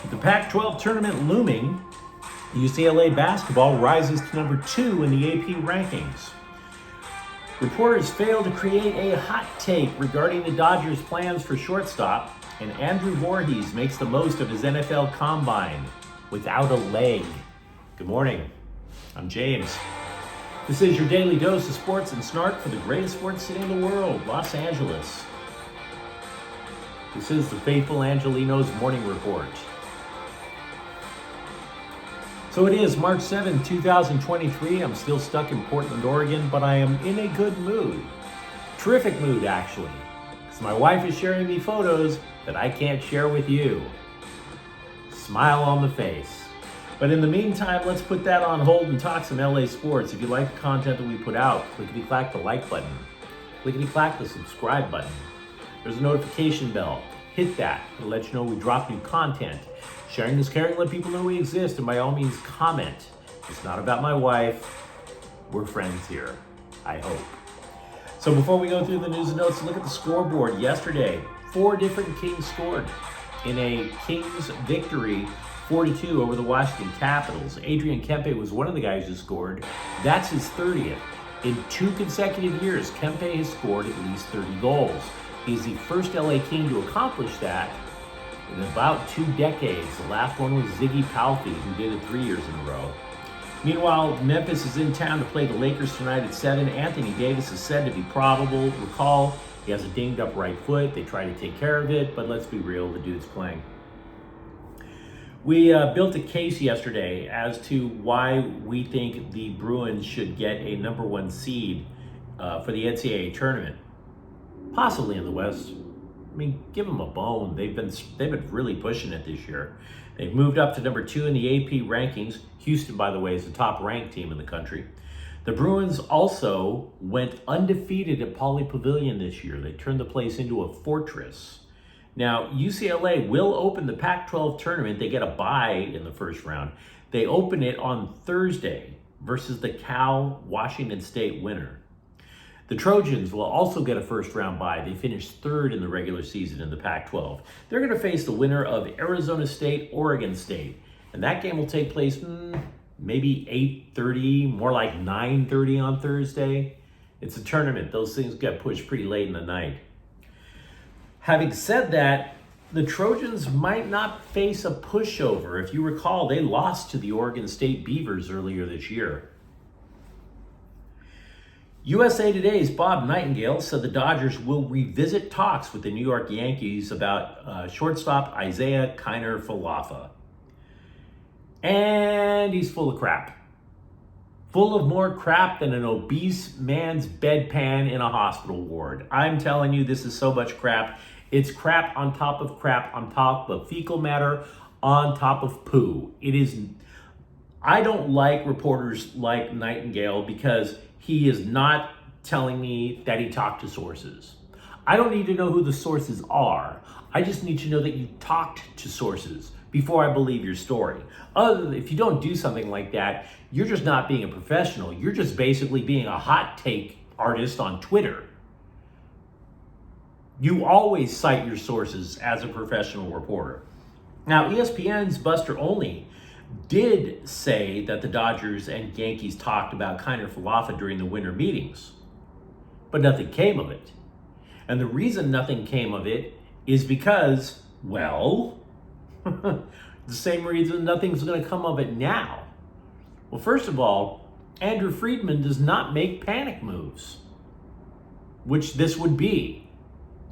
With the Pac-12 tournament looming, UCLA basketball rises to number 2 in the AP rankings. Reporters fail to create a hot take regarding the Dodgers' plans for shortstop, and Andrew Voorhees makes the most of his NFL combine without a leg. Good morning. I'm James. This is your daily dose of sports and snark for the greatest sports city in the world, Los Angeles. This is the faithful Angelenos morning report. So it is March 7, 2023. I'm still stuck in Portland, Oregon, but I am in a good mood. Terrific mood, actually, because my wife is sharing me photos that I can't share with you. Smile on the face. But in the meantime, let's put that on hold and talk some LA sports. If you like the content that we put out, clickety-clack the like button. Clickety-clack the subscribe button. There's a notification bell. Hit that. It'll let you know we drop new content. Sharing is caring. Let people know we exist. And by all means, comment. It's not about my wife. We're friends here. I hope. So before we go through the news and notes, look at the scoreboard. Yesterday, 4 different Kings scored in a Kings victory, 4-2 over the Washington Capitals. Adrian Kempe was one of the guys who scored. That's his 30th. In 2 consecutive years, Kempe has scored at least 30 goals. He's the first LA King to accomplish that in about 2 decades. The last one was Ziggy Palffy, who did it 3 years in a row. Meanwhile, Memphis is in town to play the Lakers tonight at 7. Anthony Davis is said to be probable. Recall, he has a dinged up right foot. They try to take care of it, but let's be real, the dude's playing. We built a case yesterday as to why we think the Bruins should get a number 1 seed for the NCAA tournament, possibly in the West. I mean, give them a bone. They've been really pushing it this year. They've moved up to number 2 in the AP rankings. Houston, by the way, is the top ranked team in the country. The Bruins also went undefeated at Pauley Pavilion this year. They turned the place into a fortress. Now, UCLA will open the Pac-12 tournament. They get a bye in the first round. They open it on Thursday versus the Cal Washington State winner. The Trojans will also get a first round bye. They finished 3rd in the regular season in the Pac-12. They're going to face the winner of Arizona State, Oregon State. And that game will take place maybe 8:30, more like 9:30 on Thursday. It's a tournament. Those things get pushed pretty late in the night. Having said that, the Trojans might not face a pushover. If you recall, they lost to the Oregon State Beavers earlier this year. USA Today's Bob Nightingale said the Dodgers will revisit talks with the New York Yankees about shortstop Isaiah Kiner-Falefa. And he's full of crap. Full of more crap than an obese man's bedpan in a hospital ward. I'm telling you, this is so much crap. It's crap on top of fecal matter, on top of poo. It is. I don't like reporters like Nightingale because he is not telling me that he talked to sources. I don't need to know who the sources are. I just need to know that you talked to sources before I believe your story. If you don't do something like that, you're just not being a professional. You're just basically being a hot take artist on Twitter. You always cite your sources as a professional reporter. Now, ESPN's Buster Olney did say that the Dodgers and Yankees talked about Kiner-Falefa during the winter meetings, but nothing came of it. And the reason nothing came of it is because, well, the same reason nothing's going to come of it now. Well, first of all, Andrew Friedman does not make panic moves, which this would be.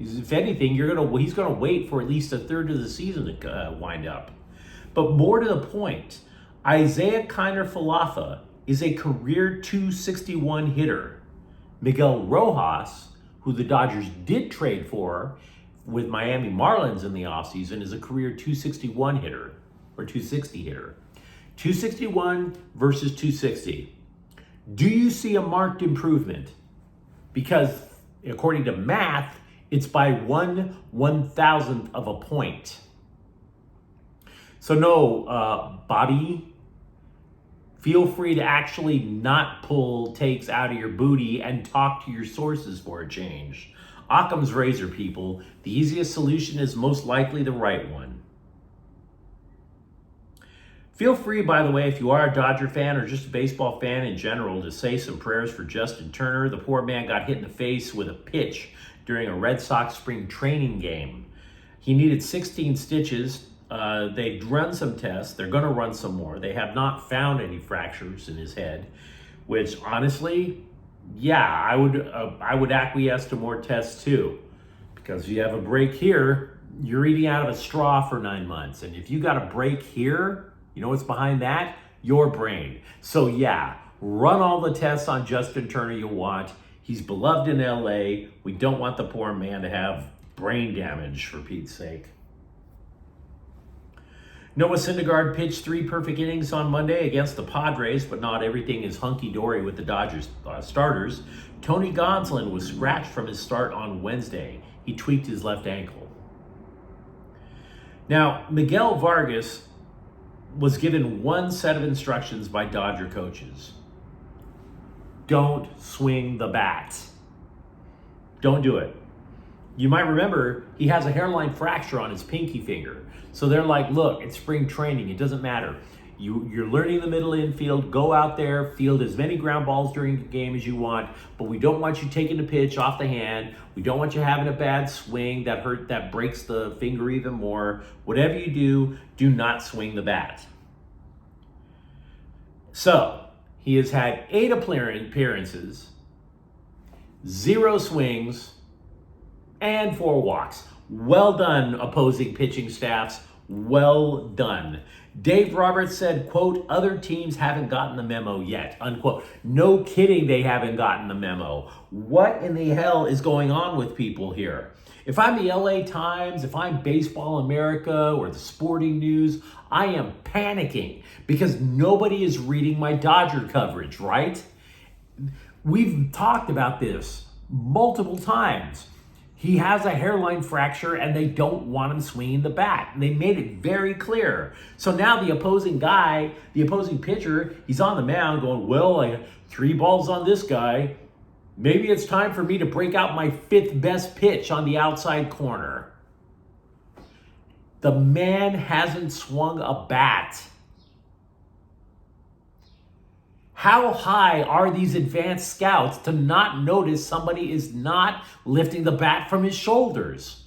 If anything, he's going to wait for at least a third of the season to wind up. But more to the point, Isaiah Kiner-Falefa is a career .261 hitter. Miguel Rojas, who the Dodgers did trade for with Miami Marlins in the offseason, is a career .261 hitter, or .260 hitter. 261 versus 260. Do you see a marked improvement? Because according to math, it's by 1/1000th of a point. So no, Bobby, feel free to actually not pull takes out of your booty and talk to your sources for a change. Occam's razor, people. The easiest solution is most likely the right one. Feel free, by the way, if you are a Dodger fan or just a baseball fan in general, to say some prayers for Justin Turner. The poor man got hit in the face with a pitch during a Red Sox spring training game. He needed 16 stitches. They'd run some tests. They're going to run some more. They have not found any fractures in his head, which honestly, yeah, I would acquiesce to more tests too, because if you have a break here, you're eating out of a straw for 9 months. And if you got a break here, you know what's behind that? Your brain. So yeah, run all the tests on Justin Turner you want. He's beloved in LA. We don't want the poor man to have brain damage, for Pete's sake. Noah Syndergaard pitched 3 perfect innings on Monday against the Padres, but not everything is hunky-dory with the Dodgers starters. Tony Gonsolin was scratched from his start on Wednesday. He tweaked his left ankle. Now, Miguel Vargas was given one set of instructions by Dodger coaches. Don't swing the bat. Don't do it. You might remember he has a hairline fracture on his pinky finger. So they're like, look, it's spring training. It doesn't matter. You're learning the middle infield. Go out there, field as many ground balls during the game as you want, but we don't want you taking the pitch off the hand. We don't want you having a bad swing that breaks the finger even more. Whatever you do not swing the bat. So he has had 8 appearances, 0 swings, and 4 walks. Well done, opposing pitching staffs. Well done. Dave Roberts said, quote, other teams haven't gotten the memo yet, unquote. No kidding, they haven't gotten the memo. What in the hell is going on with people here? If I'm the LA Times, if I'm Baseball America or the Sporting News, I am panicking because nobody is reading my Dodger coverage, right? We've talked about this multiple times. He has a hairline fracture and they don't want him swinging the bat. And they made it very clear. So now the opposing pitcher, he's on the mound going, well, I got 3 balls on this guy. Maybe it's time for me to break out my 5th best pitch on the outside corner. The man hasn't swung a bat. How high are these advanced scouts to not notice somebody is not lifting the bat from his shoulders?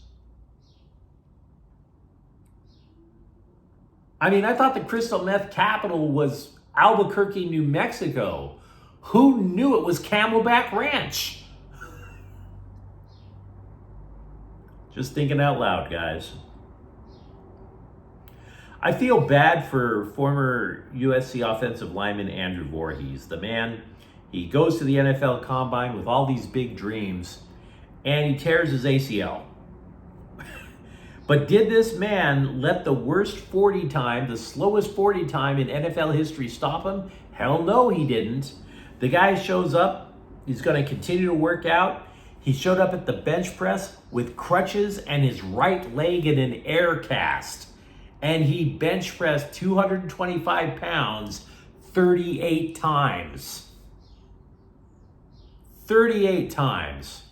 I mean, I thought the crystal meth capital was Albuquerque, New Mexico. Who knew it was Camelback Ranch? Just thinking out loud, guys. I feel bad for former USC offensive lineman Andrew Voorhees. The man, he goes to the NFL Combine with all these big dreams, and he tears his ACL. But did this man let the worst 40 time, the slowest 40 time in NFL history stop him? Hell no, he didn't. The guy shows up. He's going to continue to work out. He showed up at the bench press with crutches and his right leg in an air cast. And he bench pressed 225 pounds 38 times. 38 times.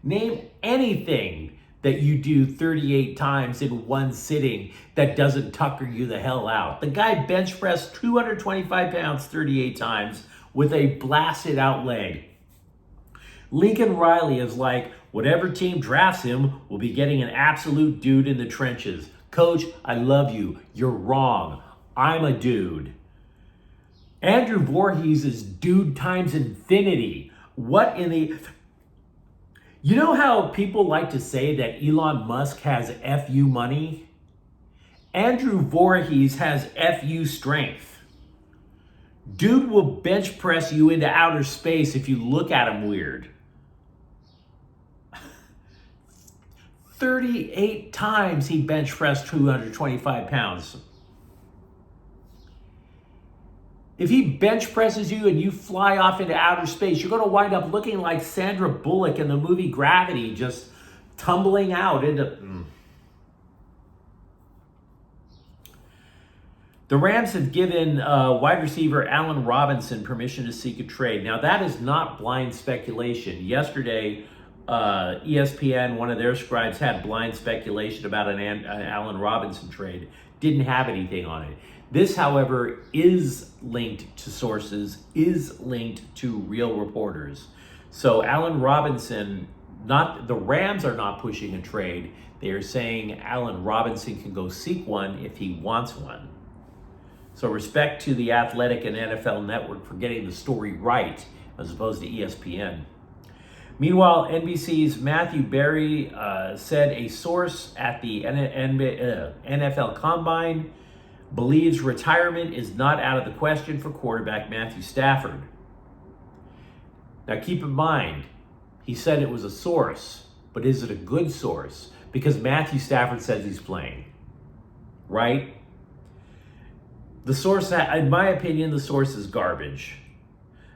Name anything that you do 38 times in one sitting that doesn't tucker you the hell out. The guy bench pressed 225 pounds 38 times with a blasted out leg. Lincoln Riley is like, whatever team drafts him will be getting an absolute dude in the trenches. Coach, I love you. You're wrong. I'm a dude. Andrew Voorhees is dude times infinity. What in the... You know how people like to say that Elon Musk has FU money? Andrew Voorhees has FU strength. Dude will bench press you into outer space if you look at him weird. 38 times he bench pressed 225 pounds. If he bench presses you and you fly off into outer space, you're going to wind up looking like Sandra Bullock in the movie Gravity, just tumbling out into... The Rams have given wide receiver Allen Robinson permission to seek a trade. Now, that is not blind speculation. Yesterday, ESPN, one of their scribes, had blind speculation about an Allen Robinson trade. Didn't have anything on it. This, however, is linked to sources, is linked to real reporters. So Allen Robinson, the Rams are not pushing a trade. They are saying Allen Robinson can go seek one if he wants one. So respect to the Athletic and NFL Network for getting the story right as opposed to ESPN. Meanwhile, NBC's Matthew Berry said a source at the NFL Combine believes retirement is not out of the question for quarterback Matthew Stafford. Now keep in mind, he said it was a source, but is it a good source? Because Matthew Stafford says he's playing, right? The source, in my opinion, the source is garbage.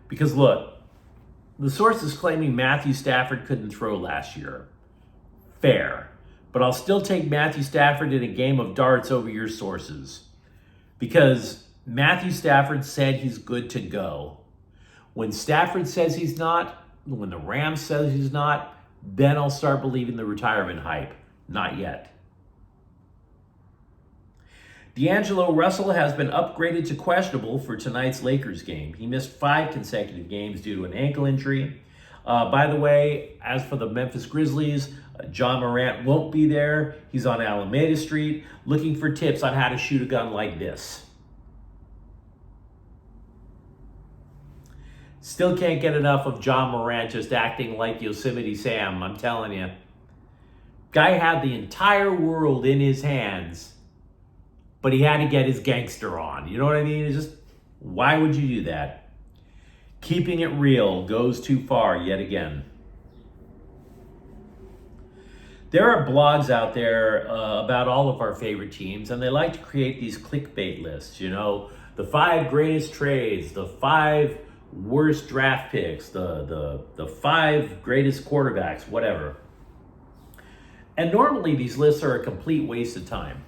Because look, the source is claiming Matthew Stafford couldn't throw last year. Fair. But I'll still take Matthew Stafford in a game of darts over your sources. Because Matthew Stafford said he's good to go. When Stafford says he's not, when the Rams says he's not, then I'll start believing the retirement hype. Not yet. D'Angelo Russell has been upgraded to questionable for tonight's Lakers game. He missed 5 consecutive games due to an ankle injury. By the way, as for the Memphis Grizzlies, John Morant won't be there. He's on Alameda Street looking for tips on how to shoot a gun like this. Still can't get enough of John Morant just acting like Yosemite Sam, I'm telling you. Guy had the entire world in his hands, but he had to get his gangster on. You know what I mean? It's just, why would you do that? Keeping it real goes too far yet again. There are blogs out there about all of our favorite teams, and they like to create these clickbait lists, you know, the 5 greatest trades, the 5 worst draft picks, the 5 greatest quarterbacks, whatever. And normally these lists are a complete waste of time.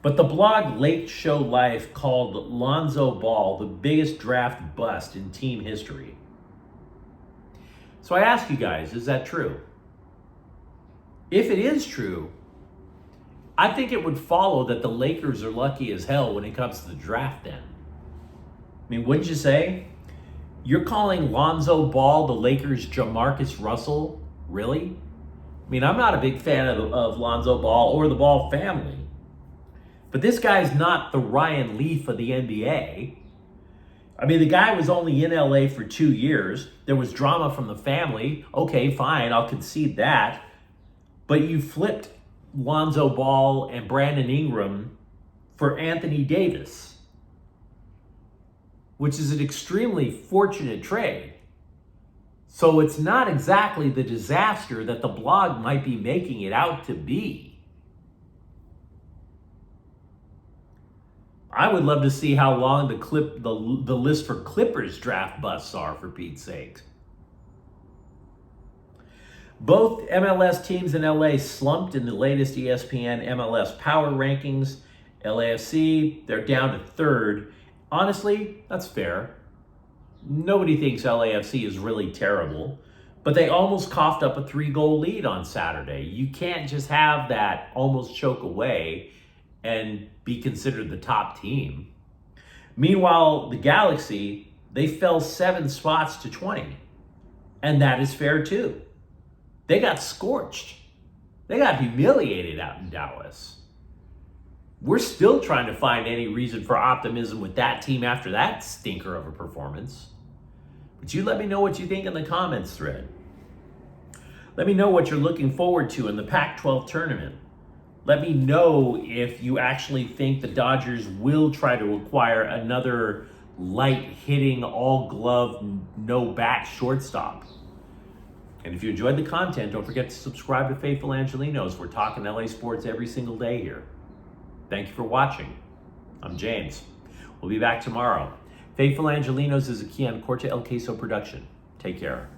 But the blog Late Show Life called Lonzo Ball the biggest draft bust in team history. So I ask you guys, is that true? If it is true, I think it would follow that the Lakers are lucky as hell when it comes to the draft then. I mean, wouldn't you say? You're calling Lonzo Ball the Lakers' Jamarcus Russell? Really? I mean, I'm not a big fan of Lonzo Ball or the Ball family. But this guy's not the Ryan Leaf of the NBA. I mean, the guy was only in LA for 2 years. There was drama from the family. Okay, fine, I'll concede that. But you flipped Lonzo Ball and Brandon Ingram for Anthony Davis, which is an extremely fortunate trade. So it's not exactly the disaster that the blog might be making it out to be. I would love to see how long the list for Clippers draft busts are, for Pete's sake. Both MLS teams in LA slumped in the latest ESPN MLS Power Rankings. LAFC, they're down to 3rd. Honestly, that's fair. Nobody thinks LAFC is really terrible, but they almost coughed up a 3-goal lead on Saturday. You can't just have that almost choke away and be considered the top team. Meanwhile, the Galaxy, they fell 7 spots to 20. And that is fair too. They got scorched. They got humiliated out in Dallas. We're still trying to find any reason for optimism with that team after that stinker of a performance. But you let me know what you think in the comments thread. Let me know what you're looking forward to in the Pac-12 tournament. Let me know if you actually think the Dodgers will try to acquire another light-hitting, all-glove, no-bat shortstop. And if you enjoyed the content, don't forget to subscribe to Faithful Angelenos. We're talking LA sports every single day here. Thank you for watching. I'm James. We'll be back tomorrow. Faithful Angelenos is a Kian Corte El Queso production. Take care.